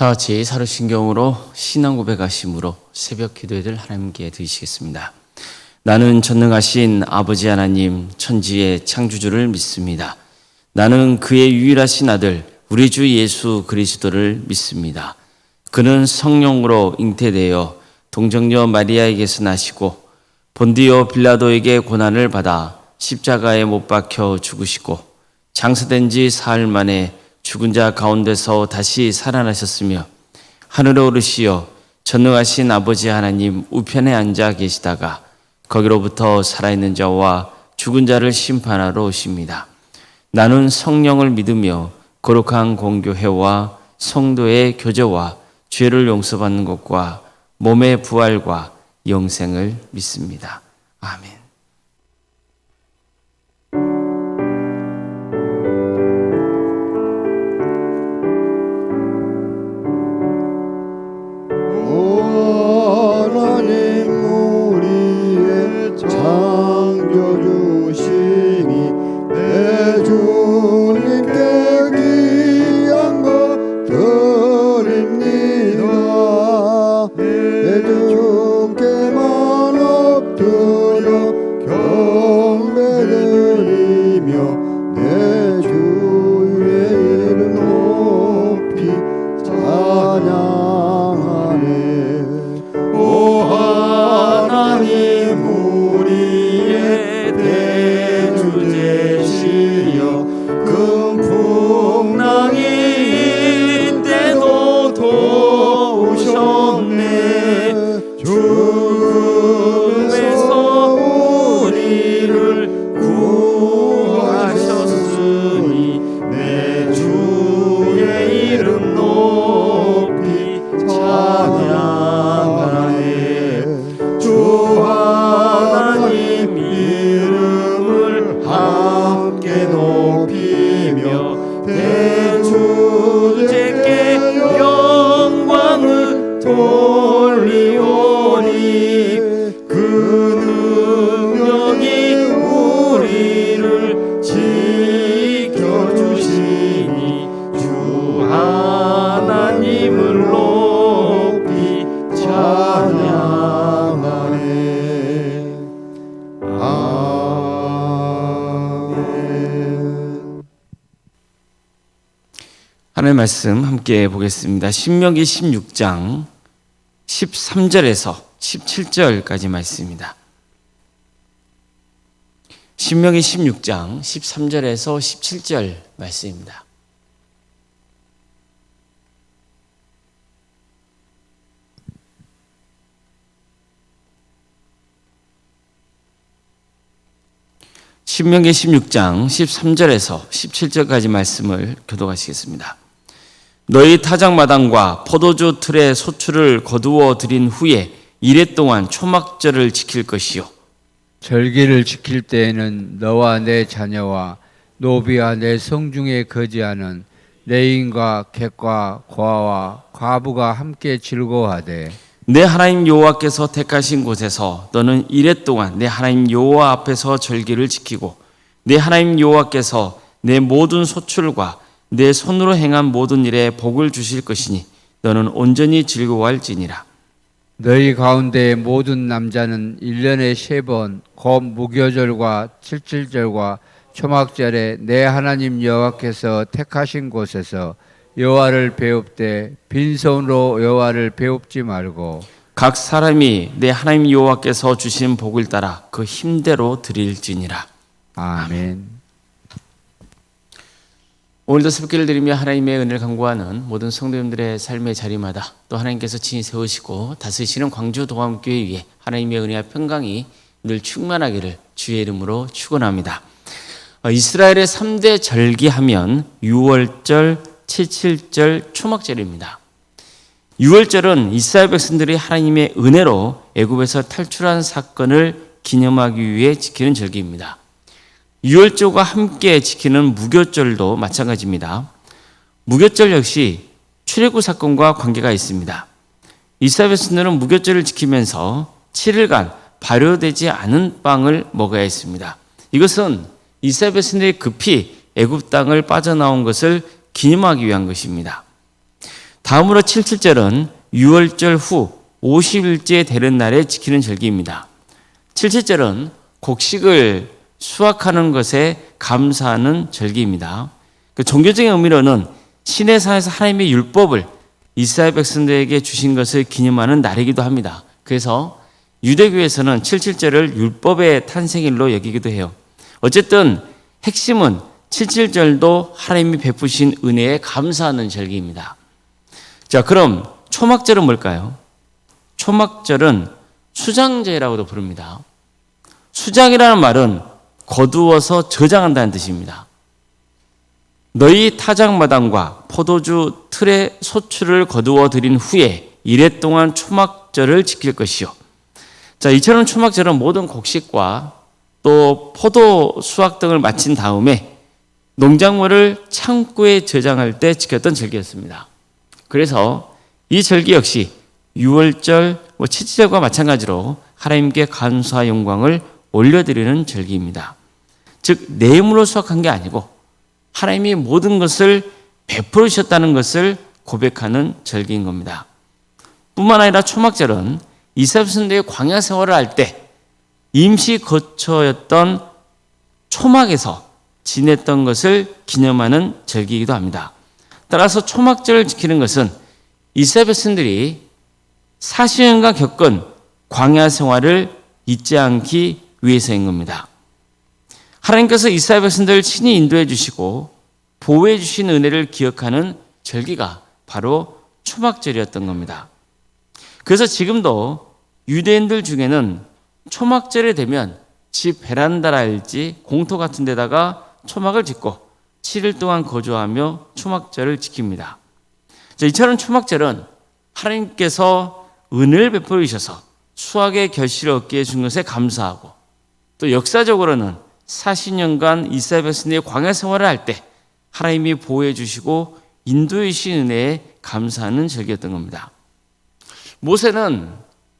다 같이 사도신경으로 신앙 고백하심으로 새벽 기도회를 하나님께 드리시겠습니다. 나는 전능하신 아버지 하나님 천지의 창조주를 믿습니다. 나는 그의 유일하신 아들 우리 주 예수 그리스도를 믿습니다. 그는 성령으로 잉태되어 동정녀 마리아에게서 나시고 본디오 빌라도에게 고난을 받아 십자가에 못 박혀 죽으시고 장사된 지 사흘 만에 죽은 자 가운데서 다시 살아나셨으며 하늘에 오르시어 전능하신 아버지 하나님 우편에 앉아 계시다가 거기로부터 살아있는 자와 죽은 자를 심판하러 오십니다. 나는 성령을 믿으며 거룩한 공교회와 성도의 교제와 죄를 용서받는 것과 몸의 부활과 영생을 믿습니다. 아멘. 하나님의 말씀 함께 보겠습니다. 신명기 16장 13절에서 17절까지 말씀입니다. 신명기 16장 13절에서 17절 말씀입니다. 신명기 16장 13절에서 17절까지 말씀을 교독하시겠습니다. 너희 타작마당과 포도주 틀의 소출을 거두어 들인 후에 이래 동안 초막절을 지킬 것이요. 절기를 지킬 때에는 너와 내 자녀와 노비와 내 성중에 거지하는 레인과 객과 고아와 과부가 함께 즐거워하되 내 하나님 여호와께서 택하신 곳에서 너는 이래 동안 내 하나님 여호와 앞에서 절기를 지키고 내 하나님 여호와께서 내 모든 소출과 내 손으로 행한 모든 일에 복을 주실 것이니 너는 온전히 즐거워할지니라. 너희 가운데 모든 남자는 1년에 3번 곧 무교절과 칠칠절과 초막절에 내 하나님 여호와께서 택하신 곳에서 여호와를 배웁되 빈손으로 여호와를 배웁지 말고 각 사람이 내 하나님 여호와께서 주신 복을 따라 그 힘대로 드릴지니라. 아멘. 오늘도 새벽기를 드리며 하나님의 은혜를 간구하는 모든 성도님들의 삶의 자리마다 또 하나님께서 친히 세우시고 다스리시는 광주 동암교회 위에 하나님의 은혜와 평강이 늘 충만하기를 주의 이름으로 축원합니다. 이스라엘의 3대 절기하면 유월절, 칠칠절, 초막절입니다. 유월절은 이스라엘 백성들이 하나님의 은혜로 애굽에서 탈출한 사건을 기념하기 위해 지키는 절기입니다. 유월절과 함께 지키는 무교절도 마찬가지입니다. 무교절 역시 출애굽 사건과 관계가 있습니다. 이스라엘 백성들은 무교절을 지키면서 7일간 발효되지 않은 빵을 먹어야 했습니다. 이것은 이스라엘 백성들이 급히 애굽 땅을 빠져나온 것을 기념하기 위한 것입니다. 다음으로 77절은 유월절 후 50일째 되는 날에 지키는 절기입니다. 77절은 곡식을 수확하는 것에 감사하는 절기입니다. 그 종교적인 의미로는 시내산에서 하나님의 율법을 이스라엘 백성들에게 주신 것을 기념하는 날이기도 합니다. 그래서 유대교에서는 77절을 율법의 탄생일로 여기기도 해요. 어쨌든 핵심은 77절도 하나님이 베푸신 은혜에 감사하는 절기입니다. 자, 그럼 초막절은 뭘까요? 초막절은 수장제라고도 부릅니다. 수장이라는 말은 거두어서 저장한다는 뜻입니다. 너희 타작마당과 포도주 틀의 소출을 거두어 들인 후에 이래 동안 초막절을 지킬 것이요. 자, 이처럼 초막절은 모든 곡식과 또 포도 수확 등을 마친 다음에 농작물을 창고에 저장할 때 지켰던 절기였습니다. 그래서 이 절기 역시 유월절, 칠칠절과 마찬가지로 하나님께 감사와 영광을 올려드리는 절기입니다. 즉 내 힘으로 수확한 게 아니고 하나님이 모든 것을 베풀어 주셨다는 것을 고백하는 절기인 겁니다. 뿐만 아니라 초막절은 이스라엘 백성들이 광야 생활을 할 때 임시 거처였던 초막에서 지냈던 것을 기념하는 절기이기도 합니다. 따라서 초막절을 지키는 것은 이스라엘 백성들이 40년간 겪은 광야 생활을 잊지 않기 위해서인 겁니다. 하나님께서 이스라엘 백성들을 친히 인도해 주시고 보호해 주신 은혜를 기억하는 절기가 바로 초막절이었던 겁니다. 그래서 지금도 유대인들 중에는 초막절이 되면 집 베란다랄지 공터 같은 데다가 초막을 짓고 7일 동안 거주하며 초막절을 지킵니다. 이처럼 초막절은 하나님께서 은혜를 베풀어 주셔서 수확의 결실을 얻게 해준 것에 감사하고 또 역사적으로는 40년간 이스라엘 백성들이 광야 생활을 할 때 하나님이 보호해 주시고 인도해 주신 은혜에 감사하는 절기였던 겁니다. 모세는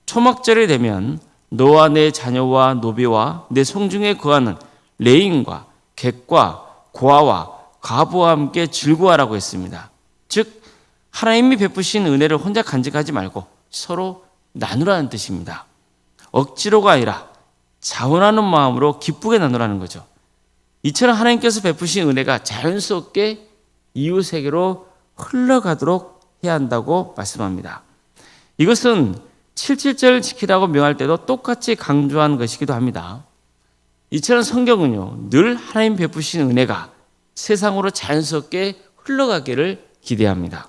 초막절이 되면 너와 내 자녀와 노비와 내 성중에 거하는 레인과 객과 고아와 과부와 함께 즐거워하라고 했습니다. 즉 하나님이 베푸신 은혜를 혼자 간직하지 말고 서로 나누라는 뜻입니다. 억지로가 아니라 자원하는 마음으로 기쁘게 나누라는 거죠. 이처럼 하나님께서 베푸신 은혜가 자연스럽게 이웃에게로 흘러가도록 해야 한다고 말씀합니다. 이것은 77절을 지키라고 명할 때도 똑같이 강조한 것이기도 합니다. 이처럼 성경은요, 늘 하나님 베푸신 은혜가 세상으로 자연스럽게 흘러가기를 기대합니다.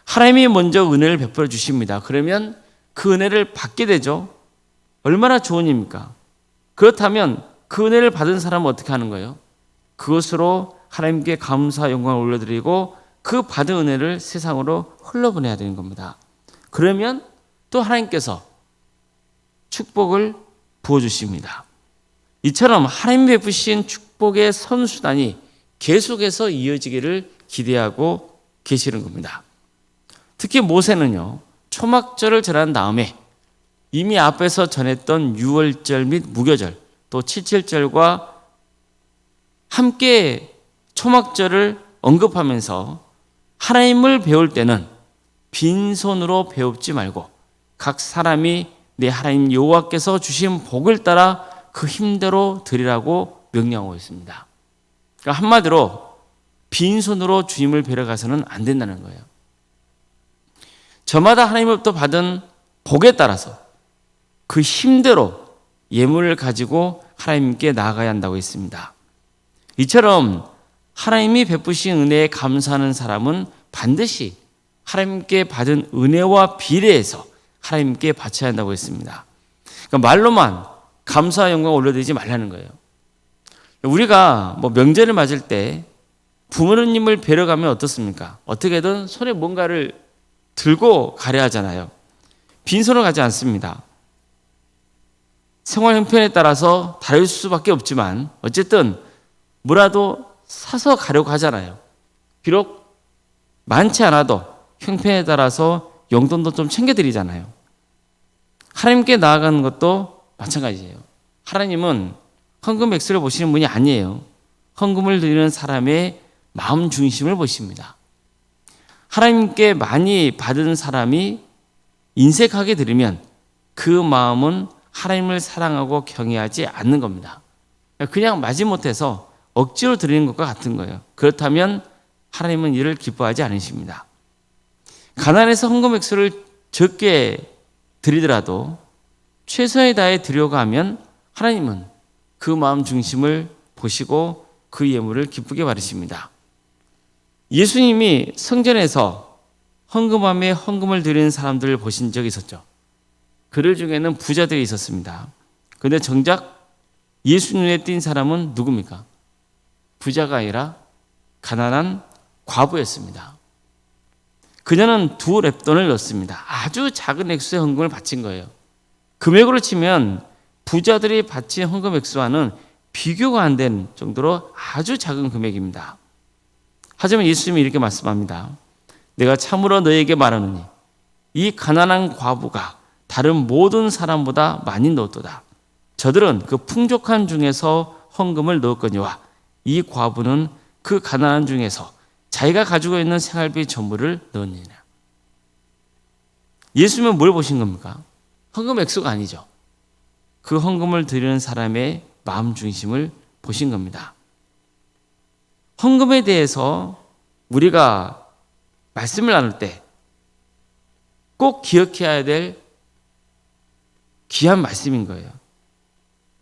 하나님이 먼저 은혜를 베풀어 주십니다. 그러면 그 은혜를 받게 되죠. 얼마나 좋은 일입니까? 그렇다면 그 은혜를 받은 사람은 어떻게 하는 거예요? 그것으로 하나님께 감사 영광을 올려드리고 그 받은 은혜를 세상으로 흘러보내야 되는 겁니다. 그러면 또 하나님께서 축복을 부어주십니다. 이처럼 하나님 베푸신 축복의 선수단이 계속해서 이어지기를 기대하고 계시는 겁니다. 특히 모세는요, 초막절을 전한 다음에 이미 앞에서 전했던 유월절 및 무교절 또 칠칠절과 함께 초막절을 언급하면서 하나님을 배울 때는 빈손으로 배웁지 말고 각 사람이 내 하나님 여호와께서 주신 복을 따라 그 힘대로 드리라고 명령하고 있습니다. 그러니까 한마디로 빈손으로 주님을 뵈러 가서는 안 된다는 거예요. 저마다 하나님으로부터 받은 복에 따라서 그 힘대로 예물을 가지고 하나님께 나아가야 한다고 했습니다. 이처럼 하나님이 베푸신 은혜에 감사하는 사람은 반드시 하나님께 받은 은혜와 비례해서 하나님께 바쳐야 한다고 했습니다. 그러니까 말로만 감사와 영광을 올려드리지 말라는 거예요. 우리가 명절을 맞을 때 부모님을 뵈러 가면 어떻습니까? 어떻게든 손에 뭔가를 들고 가려 하잖아요. 빈손으로 가지 않습니다. 생활 형편에 따라서 다를 수밖에 없지만 어쨌든 뭐라도 사서 가려고 하잖아요. 비록 많지 않아도 형편에 따라서 용돈도 좀 챙겨드리잖아요. 하나님께 나아가는 것도 마찬가지예요. 하나님은 헌금 액수를 보시는 분이 아니에요. 헌금을 드리는 사람의 마음 중심을 보십니다. 하나님께 많이 받은 사람이 인색하게 드리면 그 마음은 하나님을 사랑하고 경외하지 않는 겁니다. 그냥 마지못해서 억지로 드리는 것과 같은 거예요. 그렇다면 하나님은 이를 기뻐하지 않으십니다. 가난해서 헌금 액수를 적게 드리더라도 최선을 다해 드려고 하면 하나님은 그 마음 중심을 보시고 그 예물을 기쁘게 받으십니다. 예수님이 성전에서 헌금함에 헌금을 드리는 사람들을 보신 적이 있었죠. 그들 중에는 부자들이 있었습니다. 그런데 정작 예수 눈에 띈 사람은 누굽니까? 부자가 아니라 가난한 과부였습니다. 그녀는 2렙돈을 넣었습니다. 아주 작은 액수의 헌금을 바친 거예요. 금액으로 치면 부자들이 바친 헌금 액수와는 비교가 안 된 정도로 아주 작은 금액입니다. 하지만 예수님이 이렇게 말씀합니다. 내가 참으로 너에게 말하노니 이 가난한 과부가 다른 모든 사람보다 많이 넣었도다. 저들은 그 풍족한 중에서 헌금을 넣었거니와 이 과부는 그 가난한 중에서 자기가 가지고 있는 생활비 전부를 넣었느니라. 예수님은 뭘 보신 겁니까? 헌금 액수가 아니죠. 그 헌금을 드리는 사람의 마음 중심을 보신 겁니다. 헌금에 대해서 우리가 말씀을 나눌 때 꼭 기억해야 될 귀한 말씀인 거예요.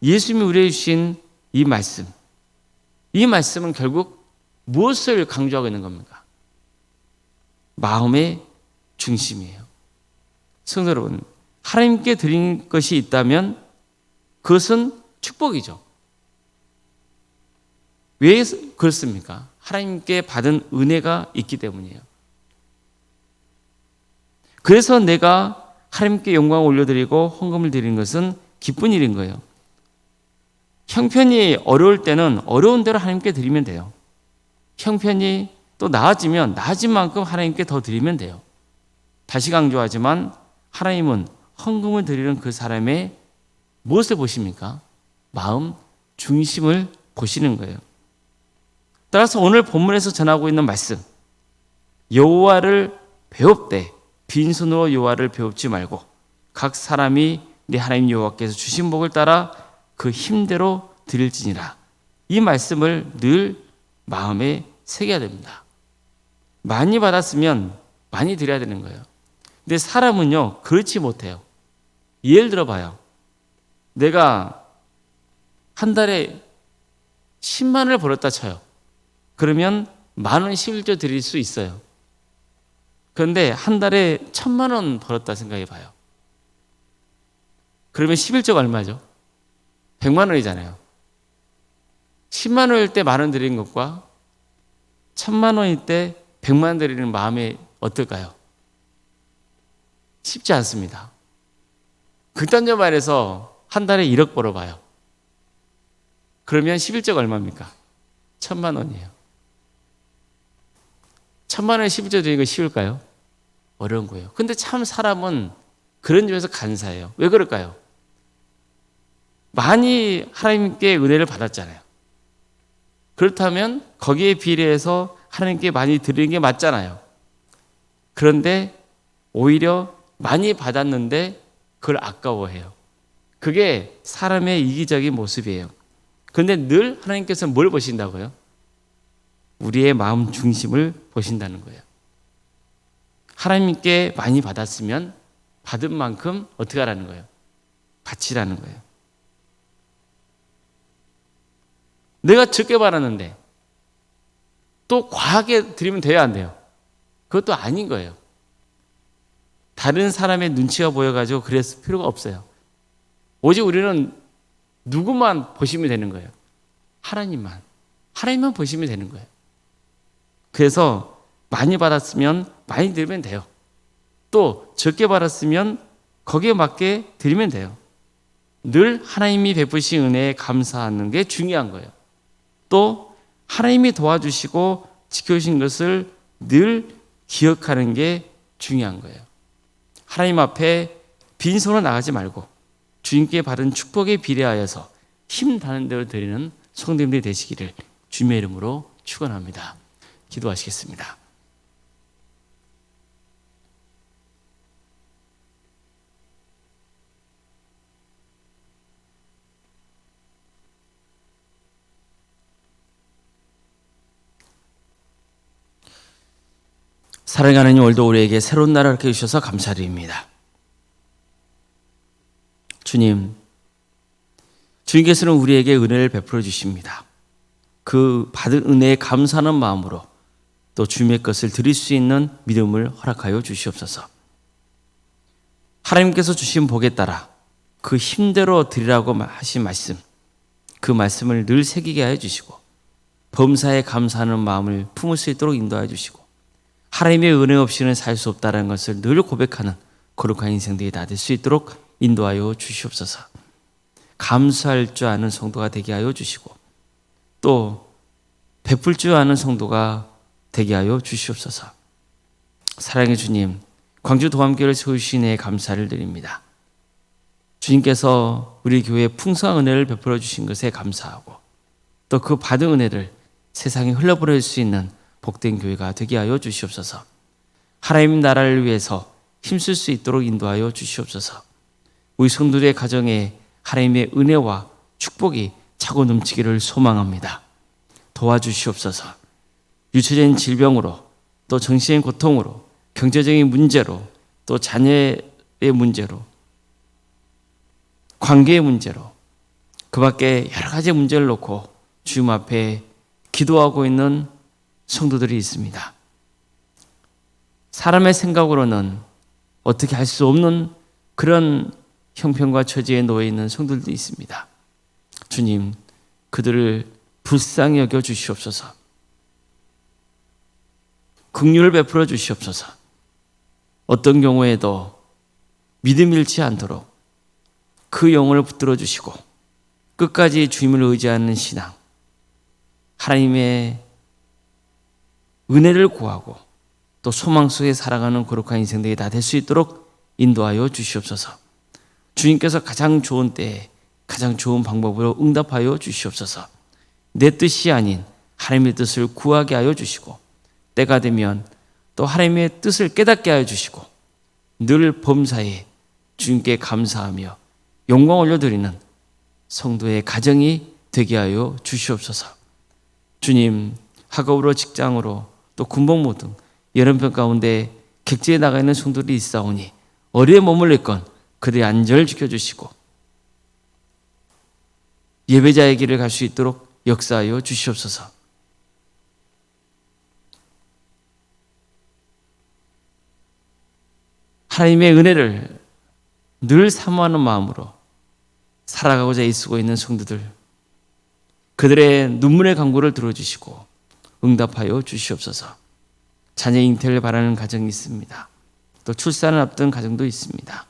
예수님이 우리에게 주신 이 말씀은 결국 무엇을 강조하고 있는 겁니까? 마음의 중심이에요. 성도 여러분, 하나님께 드린 것이 있다면 그것은 축복이죠. 왜 그렇습니까? 하나님께 받은 은혜가 있기 때문이에요. 그래서 내가 하나님께 영광을 올려드리고 헌금을 드리는 것은 기쁜 일인 거예요. 형편이 어려울 때는 어려운 대로 하나님께 드리면 돼요. 형편이 또 나아지면 나아진 만큼 하나님께 더 드리면 돼요. 다시 강조하지만 하나님은 헌금을 드리는 그 사람의 무엇을 보십니까? 마음 중심을 보시는 거예요. 따라서 오늘 본문에서 전하고 있는 말씀, 여호와를 배웁되 빈손으로 여호와를 배웁지 말고 각 사람이 네 하나님 여호와께서 주신 복을 따라 그 힘대로 드릴지니라. 이 말씀을 늘 마음에 새겨야 됩니다. 많이 받았으면 많이 드려야 되는 거예요. 근데 사람은요, 그렇지 못해요. 예를 들어봐요. 내가 한 달에 10만 원을 벌었다 쳐요. 그러면 10,000원 11조 드릴 수 있어요. 그런데 한 달에 1,000만 원 벌었다 생각해 봐요. 그러면 11조가 얼마죠? 100만 원이잖아요. 10만 원일 때 10,000원 드리는 것과 1,000만 원일 때 100만 원 드리는 마음이 어떨까요? 쉽지 않습니다. 극단적으로 말해서 한 달에 1억 벌어봐요. 그러면 11조가 얼마입니까? 1,000만 원이에요. 1,000만 원에 11조 드리는 거 쉬울까요? 어려운 거예요. 근데 참 사람은 그런 점에서 간사해요. 왜 그럴까요? 많이 하나님께 은혜를 받았잖아요. 그렇다면 거기에 비례해서 하나님께 많이 드리는 게 맞잖아요. 그런데 오히려 많이 받았는데 그걸 아까워해요. 그게 사람의 이기적인 모습이에요. 그런데 늘 하나님께서 뭘 보신다고요? 우리의 마음 중심을 보신다는 거예요. 하나님께 많이 받았으면 받은 만큼 어떻게 하라는 거예요? 바치라는 거예요. 내가 적게 받았는데 또 과하게 드리면 돼야 안 돼요? 그것도 아닌 거예요. 다른 사람의 눈치가 보여가지고 그랬을 필요가 없어요. 오직 우리는 누구만 보시면 되는 거예요? 하나님만 보시면 되는 거예요. 그래서 많이 받았으면 많이 드리면 돼요. 또 적게 받았으면 거기에 맞게 드리면 돼요. 늘 하나님이 베푸신 은혜에 감사하는 게 중요한 거예요. 또 하나님이 도와주시고 지켜주신 것을 늘 기억하는 게 중요한 거예요. 하나님 앞에 빈손으로 나가지 말고 주님께 받은 축복에 비례하여서 힘 닿는 대로 드리는 성도님들이 되시기를 주님의 이름으로 축원합니다. 기도하시겠습니다. 사랑하는 하나님, 오늘도 우리에게 새로운 날을 이렇게 주셔서 감사드립니다. 주님께서는 우리에게 은혜를 베풀어 주십니다. 그 받은 은혜에 감사하는 마음으로 또 주님의 것을 드릴 수 있는 믿음을 허락하여 주시옵소서. 하나님께서 주신 복에 따라 그 힘대로 드리라고 하신 말씀, 그 말씀을 늘 새기게 하여 주시고 범사에 감사하는 마음을 품을 수 있도록 인도하여 주시고 하나님의 은혜 없이는 살 수 없다는 것을 늘 고백하는 거룩한 인생들이 다 될 수 있도록 인도하여 주시옵소서. 감사할 줄 아는 성도가 되게 하여 주시고 또 베풀 줄 아는 성도가 되게 하여 주시옵소서. 사랑의 주님, 광주 도함교회를 세우신 은혜에 감사를 드립니다. 주님께서 우리 교회에 풍성한 은혜를 베풀어 주신 것에 감사하고 또 그 받은 은혜를 세상에 흘려보낼 수 있는 복된 교회가 되게 하여 주시옵소서. 하나님 나라를 위해서 힘쓸 수 있도록 인도하여 주시옵소서. 우리 성도들의 가정에 하나님의 은혜와 축복이 차고 넘치기를 소망합니다. 도와주시옵소서. 유체적인 질병으로 또 정신적인 고통으로 경제적인 문제로 또 자녀의 문제로 관계의 문제로 그 밖에 여러 가지 문제를 놓고 주님 앞에 기도하고 있는 성도들이 있습니다. 사람의 생각으로는 어떻게 할 수 없는 그런 형편과 처지에 놓여 있는 성도들도 있습니다. 주님, 그들을 불쌍히 여겨 주시옵소서. 긍휼을 베풀어 주시옵소서. 어떤 경우에도 믿음 잃지 않도록 그 영혼을 붙들어 주시고 끝까지 주님을 의지하는 신앙, 하나님의 은혜를 구하고 또 소망 속에 살아가는 거룩한 인생들이 다 될 수 있도록 인도하여 주시옵소서. 주님께서 가장 좋은 때에 가장 좋은 방법으로 응답하여 주시옵소서. 내 뜻이 아닌 하나님의 뜻을 구하게 하여 주시고 때가 되면 또 하나님의 뜻을 깨닫게 하여 주시고 늘 범사에 주님께 감사하며 영광 올려드리는 성도의 가정이 되게 하여 주시옵소서. 주님, 학업으로 직장으로 또 군복무 등 여름병 가운데 객지에 나가 있는 성도들이 있사오니 어디에 머물릴 건 그들의 안전을 지켜주시고 예배자의 길을 갈 수 있도록 역사하여 주시옵소서. 하나님의 은혜를 늘 사모하는 마음으로 살아가고자 애쓰고 있는 성도들, 그들의 눈물의 간구를 들어주시고 응답하여 주시옵소서. 자녀 잉태를 바라는 가정이 있습니다. 또 출산을 앞둔 가정도 있습니다.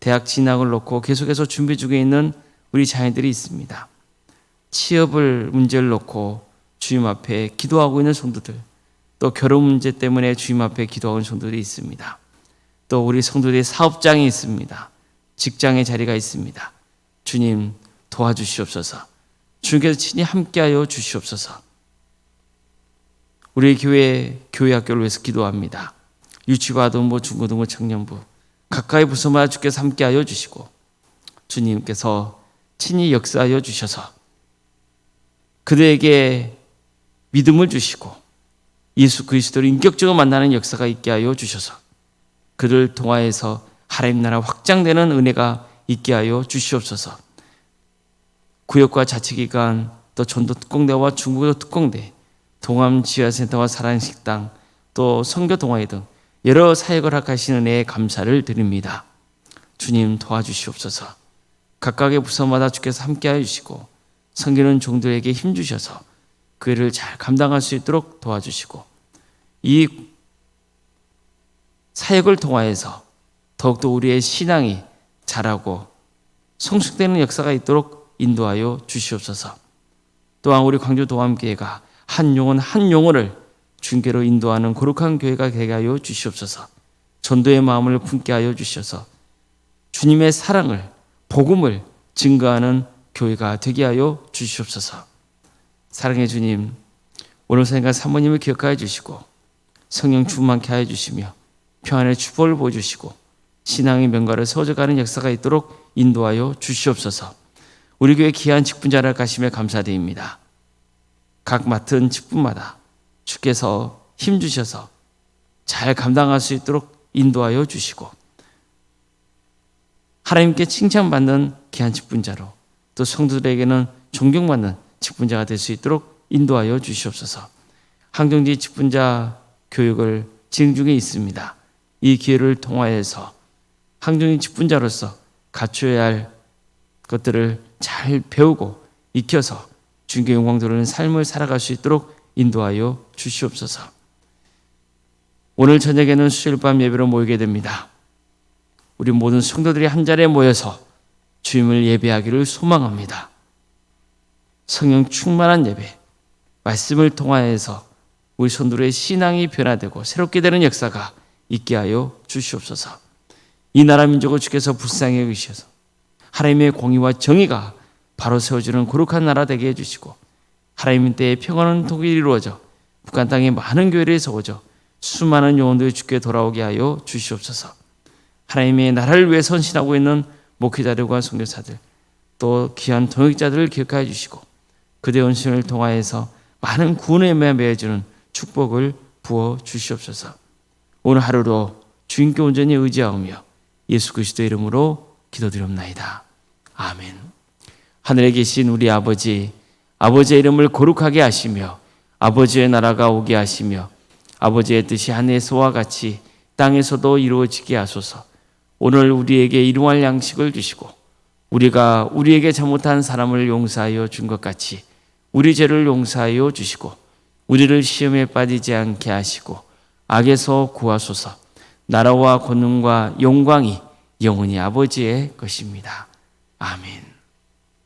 대학 진학을 놓고 계속해서 준비 중에 있는 우리 자녀들이 있습니다. 취업을 문제를 놓고 주님 앞에 기도하고 있는 성도들, 또 결혼 문제 때문에 주님 앞에 기도하고 있는 성도들이 있습니다. 또 우리 성도들의 사업장이 있습니다. 직장의 자리가 있습니다. 주님 도와주시옵소서. 주님께서 친히 함께하여 주시옵소서. 우리 교회 학교를 위해서 기도합니다. 유치부, 아동부, 중고등부, 청년부 가까이 부서마다 주께서 함께하여 주시고 주님께서 친히 역사하여 주셔서 그들에게 믿음을 주시고 예수 그리스도를 인격적으로 만나는 역사가 있게 하여 주셔서 그들을 통하여서 하나님 나라 확장되는 은혜가 있게 하여 주시옵소서. 구역과 자치기관, 또 전도 특공대와 중국어 특공대, 동암지하센터와 사랑식당, 또 선교 동아회 등 여러 사역을 하시는 은혜에 감사를 드립니다. 주님 도와주시옵소서. 각각의 부서마다 주께서 함께하여 주시고 섬기는 종들에게 힘주셔서 그 일을 잘 감당할 수 있도록 도와주시고 이 사역을 통하여서 더욱더 우리의 신앙이 자라고 성숙되는 역사가 있도록 인도하여 주시옵소서. 또한 우리 광주 도함교회가 한 영혼 한 영혼을 주님께로 인도하는 거룩한 교회가 되게 하여 주시옵소서. 전도의 마음을 품게 하여 주셔서 주님의 사랑을, 복음을 증거하는 교회가 되게 하여 주시옵소서. 사랑의 주님, 오늘 생각 사모님을 기억하여 주시고 성령 충만케 하여 주시며 평안의 축복을 보여주시고 신앙의 명가를 세워져가는 역사가 있도록 인도하여 주시옵소서. 우리 교회 귀한 직분자를 가심에 감사드립니다. 각 맡은 직분마다 주께서 힘주셔서 잘 감당할 수 있도록 인도하여 주시고 하나님께 칭찬받는 귀한 직분자로 또 성도들에게는 존경받는 직분자가 될 수 있도록 인도하여 주시옵소서. 항정지 직분자 교육을 진행 중에 있습니다. 이 기회를 통하여서 항정지 직분자로서 갖춰야 할 것들을 잘 배우고 익혀서 주님께 영광 돌리는 삶을 살아갈 수 있도록 인도하여 주시옵소서. 오늘 저녁에는 수요일 밤 예배로 모이게 됩니다. 우리 모든 성도들이 한 자리에 모여서 주님을 예배하기를 소망합니다. 성령 충만한 예배, 말씀을 통하여서 우리 성도들의 신앙이 변화되고 새롭게 되는 역사가 있게 하여 주시옵소서. 이 나라 민족을 주께서 불쌍히 여기셔서 하나님의 공의와 정의가 바로 세워지는 거룩한 나라 되게 해주시고 하나님 때에 평안한 통일이 이루어져 북한 땅에 많은 교회를 세워져 수많은 영혼들이 주께 돌아오게 하여 주시옵소서. 하나님의 나라를 위해 선신하고 있는 목회자들과 선교사들 또 귀한 동역자들을 기억하여 주시고 그들의 헌신을 통하여서 많은 구원에 매여주는 축복을 부어 주시옵소서. 오늘 하루도 주님께 온전히 의지하오며 예수 그리스도의 이름으로 기도드립나이다. 아멘. 하늘에 계신 우리 아버지, 아버지의 이름을 거룩하게 하시며 아버지의 나라가 오게 하시며 아버지의 뜻이 하늘에서와 같이 땅에서도 이루어지게 하소서. 오늘 우리에게 일용할 양식을 주시고 우리가 우리에게 잘못한 사람을 용서하여 준 것 같이 우리 죄를 용서하여 주시고 우리를 시험에 빠지지 않게 하시고 악에서 구하소서. 나라와 권능과 영광이 영원히 아버지의 것입니다. 아멘.